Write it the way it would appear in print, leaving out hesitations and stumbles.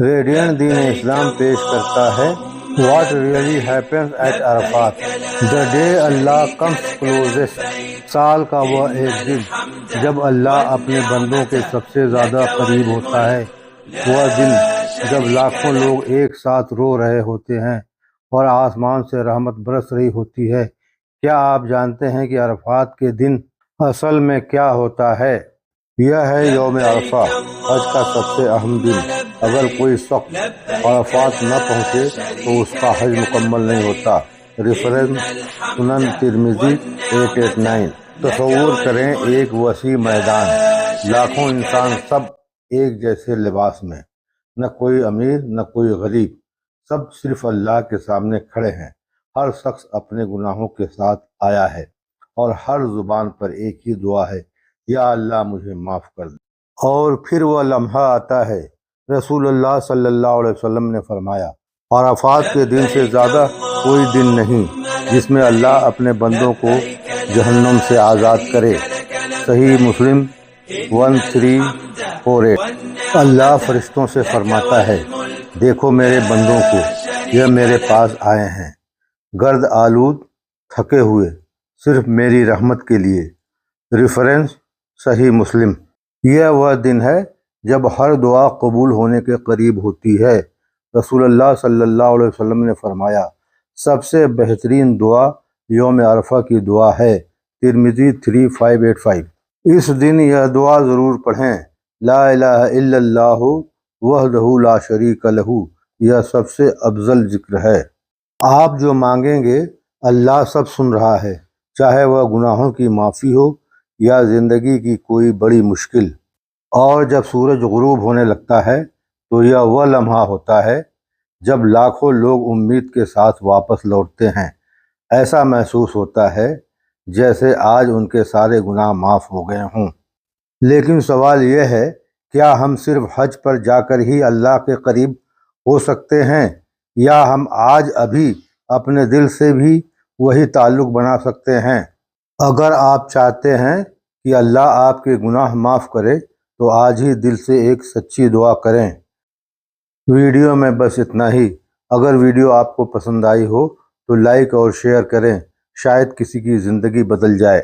Radiant دین اسلام پیش کرتا ہے what really happens at Arafat, the day اللہ کمس کلوزسٹ، سال کا وہ ایک دن جب اللہ اپنے بندوں کے سب سے زیادہ قریب ہوتا ہے، وہ دن جب لاکھوں لوگ ایک ساتھ رو رہے ہوتے ہیں اور آسمان سے رحمت برس رہی ہوتی ہے۔ کیا آپ جانتے ہیں کہ عرفات کے دن اصل میں کیا ہوتا ہے؟ یہ ہے یوم عرفہ، حج کا سب سے اہم دن۔ اگر کوئی شخص عرفات نہ پہنچے تو اس کا حج مکمل نہیں ہوتا۔ ریفرنس سنن ترمذی 889۔ تصور کریں ایک وسیع میدان، لاکھوں انسان، سب ایک جیسے لباس میں، نہ کوئی امیر نہ کوئی غریب، سب صرف اللہ کے سامنے کھڑے ہیں۔ ہر شخص اپنے گناہوں کے ساتھ آیا ہے اور ہر زبان پر ایک ہی دعا ہے، یا اللہ مجھے معاف کر دے۔ اور پھر وہ لمحہ آتا ہے۔ رسول اللہ صلی اللہ علیہ وسلم نے فرمایا، عرفات کے دن سے زیادہ کوئی دن نہیں جس میں اللہ اپنے بندوں کو جہنم سے آزاد کرے۔ صحیح مسلم 1348۔ اللہ فرشتوں سے فرماتا ہے، دیکھو میرے بندوں کو، یہ میرے پاس آئے ہیں، گرد آلود، تھکے ہوئے، صرف میری رحمت کے لیے۔ ریفرنس صحیح مسلم۔ یہ وہ دن ہے جب ہر دعا قبول ہونے کے قریب ہوتی ہے۔ رسول اللہ صلی اللہ علیہ وسلم نے فرمایا، سب سے بہترین دعا یوم عرفہ کی دعا ہے۔ ترمذی 3585۔ اس دن یہ دعا ضرور پڑھیں، لا الہ الا اللہ وحدہ لا شریک لہ، یہ سب سے افضل ذکر ہے۔ آپ جو مانگیں گے اللہ سب سن رہا ہے، چاہے وہ گناہوں کی معافی ہو یا زندگی کی کوئی بڑی مشکل۔ اور جب سورج غروب ہونے لگتا ہے تو یہ وہ لمحہ ہوتا ہے جب لاکھوں لوگ امید کے ساتھ واپس لوٹتے ہیں۔ ایسا محسوس ہوتا ہے جیسے آج ان کے سارے گناہ معاف ہو گئے ہوں۔ لیکن سوال یہ ہے، کیا ہم صرف حج پر جا کر ہی اللہ کے قریب ہو سکتے ہیں، یا ہم آج ابھی اپنے دل سے بھی وہی تعلق بنا سکتے ہیں؟ اگر آپ چاہتے ہیں کہ اللہ آپ کے گناہ معاف کرے تو آج ہی دل سے ایک سچی دعا کریں۔ ویڈیو میں بس اتنا ہی۔ اگر ویڈیو آپ کو پسند آئی ہو تو لائک اور شیئر کریں، شاید کسی کی زندگی بدل جائے۔